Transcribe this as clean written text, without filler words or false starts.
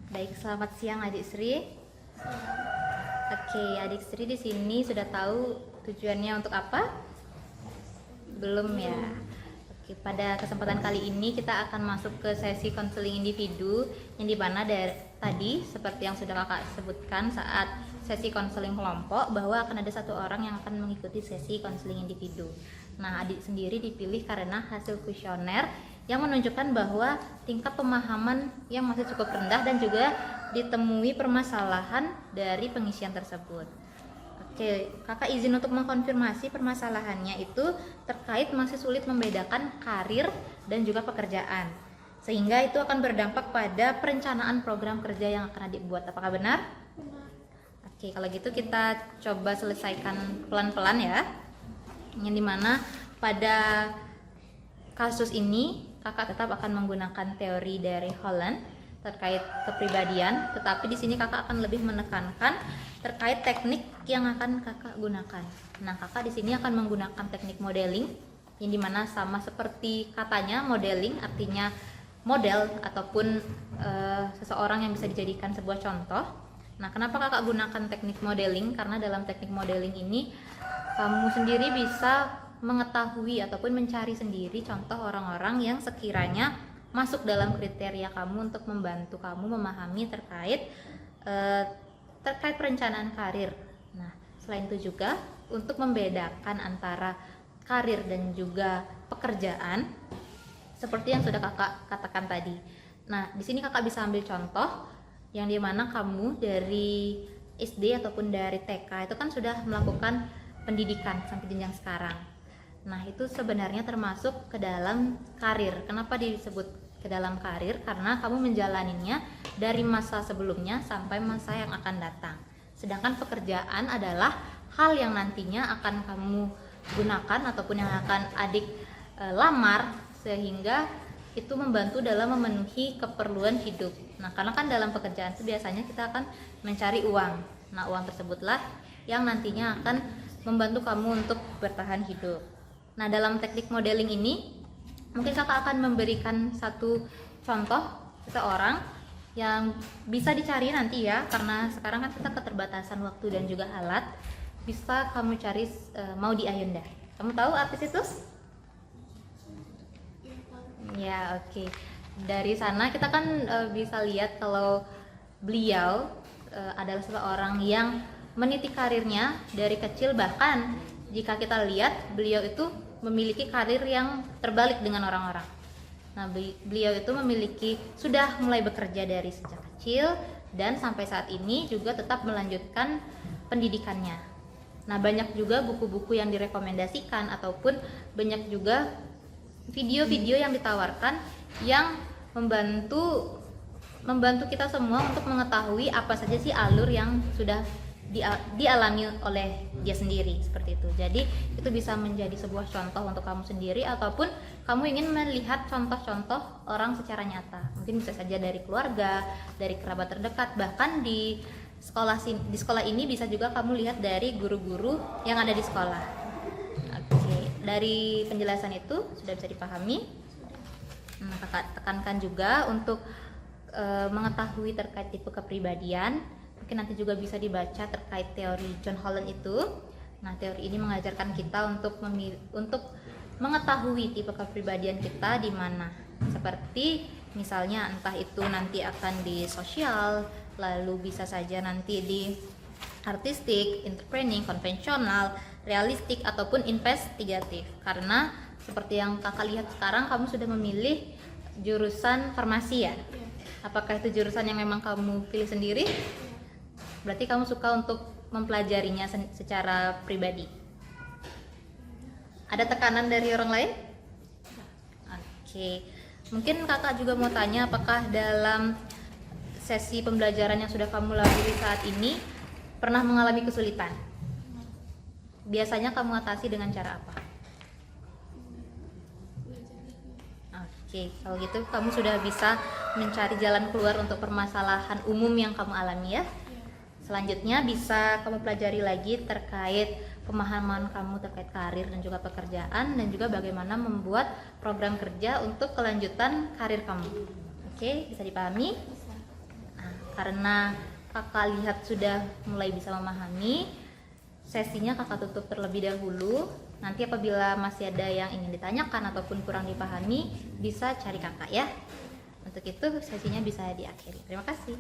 Baik, selamat siang Adik Sri. Oke, Adik Sri di sini sudah tahu tujuannya untuk apa? Belum ya? Oke, pada kesempatan kali ini kita akan masuk ke sesi konseling individu yang dimana dari tadi seperti yang sudah kakak sebutkan saat sesi konseling kelompok bahwa akan ada satu orang yang akan mengikuti sesi konseling individu. Nah, adik sendiri dipilih karena hasil kuesioner yang menunjukkan bahwa tingkat pemahaman yang masih cukup rendah dan juga ditemui permasalahan dari pengisian tersebut. Oke, kakak izin untuk mengkonfirmasi permasalahannya itu terkait masih sulit membedakan karir dan juga pekerjaan, sehingga itu akan berdampak pada perencanaan program kerja yang akan adik buat. Apakah benar? Oke, kalau gitu kita coba selesaikan pelan-pelan ya. Yang dimana pada kasus ini kakak tetap akan menggunakan teori dari Holland terkait kepribadian, tetapi di sini kakak akan lebih menekankan terkait teknik yang akan kakak gunakan. Nah, kakak di sini akan menggunakan teknik modeling, yang dimana sama seperti katanya modeling artinya model ataupun seseorang yang bisa dijadikan sebuah contoh. Nah, kenapa kakak gunakan teknik modeling? Karena dalam teknik modeling ini kamu sendiri bisa mengetahui ataupun mencari sendiri contoh orang-orang yang sekiranya masuk dalam kriteria kamu untuk membantu kamu memahami terkait perencanaan karir. Nah, selain itu juga untuk membedakan antara karir dan juga pekerjaan seperti yang sudah kakak katakan tadi. Nah, di sini kakak bisa ambil contoh yang dimana kamu dari SD ataupun dari TK itu kan sudah melakukan pendidikan sampai jenjang sekarang. Nah, itu sebenarnya termasuk ke dalam karir. Kenapa disebut ke dalam karir? Karena kamu menjalaninya dari masa sebelumnya sampai masa yang akan datang. Sedangkan pekerjaan adalah hal yang nantinya akan kamu gunakan ataupun yang akan adik lamar, sehingga itu membantu dalam memenuhi keperluan hidup. Nah, karena kan dalam pekerjaan itu biasanya kita akan mencari uang. Nah, uang tersebutlah yang nantinya akan membantu kamu untuk bertahan hidup. Nah, dalam teknik modeling ini mungkin kakak akan memberikan satu contoh seseorang yang bisa dicari nanti ya, karena sekarang kan kita keterbatasan waktu dan juga alat. Bisa kamu cari Maudy Ayunda. Kamu tahu artis itu? Ya, oke. Dari sana kita kan bisa lihat kalau beliau adalah seseorang yang meniti karirnya dari kecil, bahkan jika kita lihat beliau itu memiliki karir yang terbalik dengan orang-orang. Nah, beliau itu sudah mulai bekerja dari sejak kecil dan sampai saat ini juga tetap melanjutkan pendidikannya. Nah, banyak juga buku-buku yang direkomendasikan ataupun banyak juga video-video yang ditawarkan yang membantu kita semua untuk mengetahui apa saja sih alur yang sudah dialami oleh dia sendiri, seperti itu. Jadi itu bisa menjadi sebuah contoh untuk kamu sendiri ataupun kamu ingin melihat contoh-contoh orang secara nyata. Mungkin bisa saja dari keluarga, dari kerabat terdekat, bahkan di sekolah ini bisa juga kamu lihat dari guru-guru yang ada di sekolah. Oke, dari penjelasan itu sudah bisa dipahami. Nah, kakak tekankan juga untuk mengetahui terkait tipe kepribadian. Mungkin nanti juga bisa dibaca terkait teori John Holland itu. Nah, teori ini mengajarkan kita untuk mengetahui tipe kepribadian kita di mana. Seperti misalnya entah itu nanti akan di sosial, lalu bisa saja nanti di artistik, entrepreneuring, konvensional, realistik ataupun investigatif. Karena seperti yang kakak lihat sekarang kamu sudah memilih jurusan farmasi ya. Apakah itu jurusan yang memang kamu pilih sendiri? Berarti kamu suka untuk mempelajarinya secara pribadi. Ada tekanan dari orang lain? Oke. Mungkin kakak juga mau tanya, apakah dalam sesi pembelajaran yang sudah kamu lalui saat ini pernah mengalami kesulitan? Biasanya kamu atasi dengan cara apa? Oke, kalau gitu kamu sudah bisa mencari jalan keluar untuk permasalahan umum yang kamu alami ya. Selanjutnya bisa kamu pelajari lagi terkait pemahaman kamu terkait karir dan juga pekerjaan, dan juga bagaimana membuat program kerja untuk kelanjutan karir kamu. Oke, bisa dipahami? Nah, Karena kakak lihat sudah mulai bisa memahami, sesinya kakak tutup terlebih dahulu. Nanti apabila masih ada yang ingin ditanyakan ataupun kurang dipahami, bisa cari kakak ya. Untuk itu sesinya bisa diakhiri. Terima kasih.